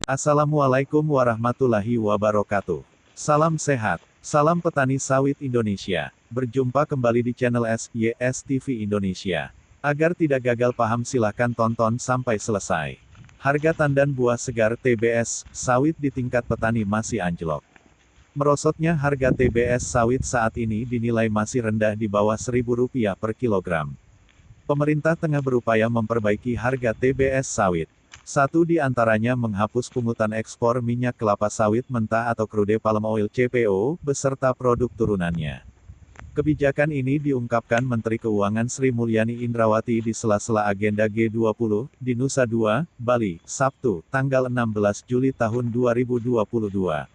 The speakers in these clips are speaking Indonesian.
Assalamualaikum warahmatullahi wabarakatuh. Salam sehat, salam petani sawit Indonesia. Berjumpa kembali di channel SYS TV Indonesia. Agar tidak gagal paham silahkan tonton sampai selesai. Harga tandan buah segar TBS sawit di tingkat petani masih anjlok. Merosotnya harga TBS sawit saat ini dinilai masih rendah di bawah Rp1.000 per kilogram. Pemerintah tengah berupaya memperbaiki harga TBS sawit. Satu di antaranya menghapus pungutan ekspor minyak kelapa sawit mentah atau crude palm oil CPO, beserta produk turunannya. Kebijakan ini diungkapkan Menteri Keuangan Sri Mulyani Indrawati di sela-sela agenda G20, di Nusa Dua, Bali, Sabtu, tanggal 16 Juli tahun 2022.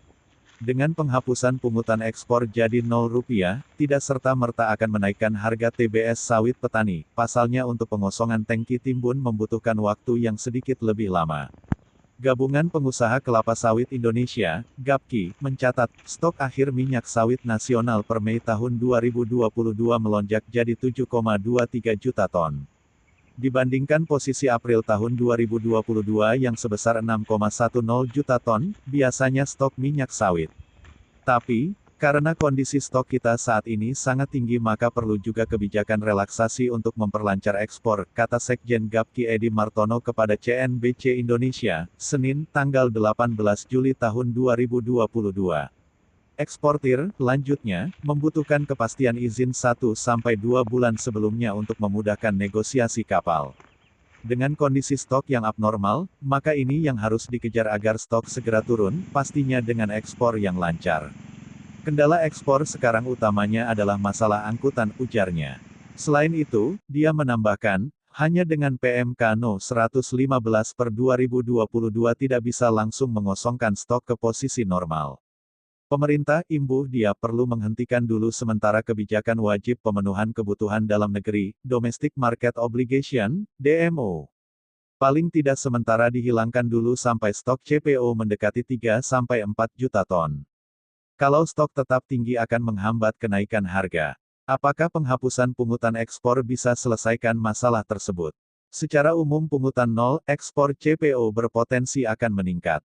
Dengan penghapusan pungutan ekspor jadi Rp0, tidak serta-merta akan menaikkan harga TBS sawit petani, pasalnya untuk pengosongan tangki timbun membutuhkan waktu yang sedikit lebih lama. Gabungan Pengusaha Kelapa Sawit Indonesia, GAPKI, mencatat, stok akhir minyak sawit nasional per Mei tahun 2022 melonjak jadi 7,23 juta ton. Dibandingkan posisi April tahun 2022 yang sebesar 6,10 juta ton, biasanya stok minyak sawit. Tapi, karena kondisi stok kita saat ini sangat tinggi maka perlu juga kebijakan relaksasi untuk memperlancar ekspor, kata Sekjen GAPKI Edi Martono kepada CNBC Indonesia, Senin, tanggal 18 Juli tahun 2022. Eksportir, lanjutnya, membutuhkan kepastian izin 1-2 bulan sebelumnya untuk memudahkan negosiasi kapal. Dengan kondisi stok yang abnormal, maka ini yang harus dikejar agar stok segera turun, pastinya dengan ekspor yang lancar. Kendala ekspor sekarang utamanya adalah masalah angkutan, ujarnya. Selain itu, dia menambahkan, hanya dengan PMK No. 115/2022 tidak bisa langsung mengosongkan stok ke posisi normal. Pemerintah, imbuh dia, perlu menghentikan dulu sementara kebijakan wajib pemenuhan kebutuhan dalam negeri, Domestic Market Obligation, DMO. Paling tidak sementara dihilangkan dulu sampai stok CPO mendekati 3-4 juta ton. Kalau stok tetap tinggi akan menghambat kenaikan harga. Apakah penghapusan pungutan ekspor bisa selesaikan masalah tersebut? Secara umum pungutan nol, ekspor CPO berpotensi akan meningkat.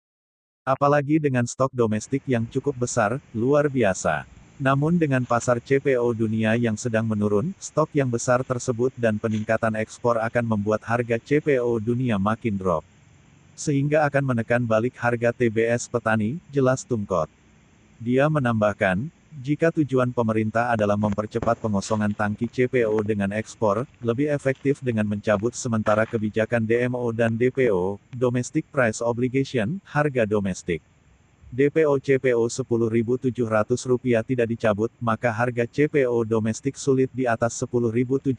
Apalagi dengan stok domestik yang cukup besar, luar biasa. Namun dengan pasar CPO dunia yang sedang menurun, stok yang besar tersebut dan peningkatan ekspor akan membuat harga CPO dunia makin drop. Sehingga akan menekan balik harga TBS petani, jelas Tumkot. Dia menambahkan, jika tujuan pemerintah adalah mempercepat pengosongan tangki CPO dengan ekspor, lebih efektif dengan mencabut sementara kebijakan DMO dan DPO, Domestic Price Obligation, harga domestik. DPO CPO Rp10.700 tidak dicabut, maka harga CPO domestik sulit di atas Rp10.700.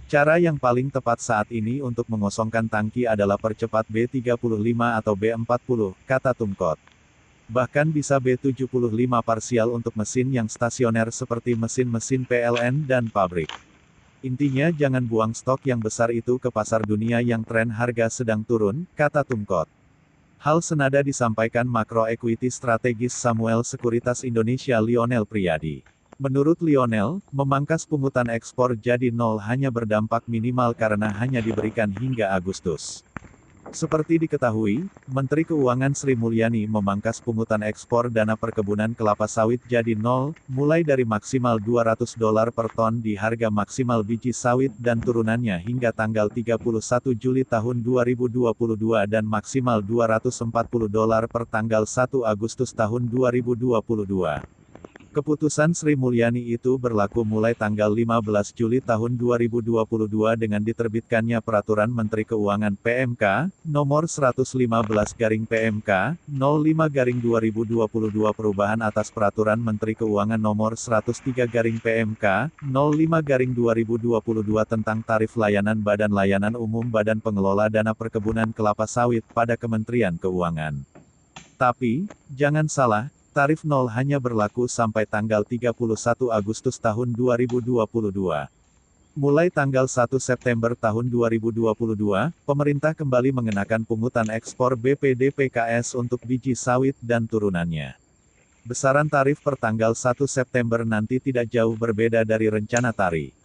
Cara yang paling tepat saat ini untuk mengosongkan tangki adalah percepat B35 atau B40, kata Tumkot. Bahkan bisa B75 parsial untuk mesin yang stasioner seperti mesin-mesin PLN dan pabrik. Intinya jangan buang stok yang besar itu ke pasar dunia yang tren harga sedang turun, kata Tumkot. Hal senada disampaikan makro equity strategis Samuel Sekuritas Indonesia Lionel Priyadi. Menurut Lionel, memangkas pungutan ekspor jadi nol hanya berdampak minimal karena hanya diberikan hingga Agustus. Seperti diketahui, Menteri Keuangan Sri Mulyani memangkas pungutan ekspor dana perkebunan kelapa sawit jadi nol, mulai dari maksimal $200 per ton di harga maksimal biji sawit dan turunannya hingga tanggal 31 Juli tahun 2022 dan maksimal $240 per tanggal 1 Agustus tahun 2022. Keputusan Sri Mulyani itu berlaku mulai tanggal 15 Juli tahun 2022 dengan diterbitkannya Peraturan Menteri Keuangan PMK, nomor 115/PMK, 05/2022 perubahan atas Peraturan Menteri Keuangan nomor 103/PMK, 05/2022 tentang tarif layanan Badan Layanan Umum Badan Pengelola Dana Perkebunan Kelapa Sawit pada Kementerian Keuangan. Tapi, jangan salah, tarif nol hanya berlaku sampai tanggal 31 Agustus tahun 2022. Mulai tanggal 1 September tahun 2022, pemerintah kembali mengenakan pungutan ekspor BPDPKS untuk biji sawit dan turunannya. Besaran tarif per tanggal 1 September nanti tidak jauh berbeda dari rencana tarif.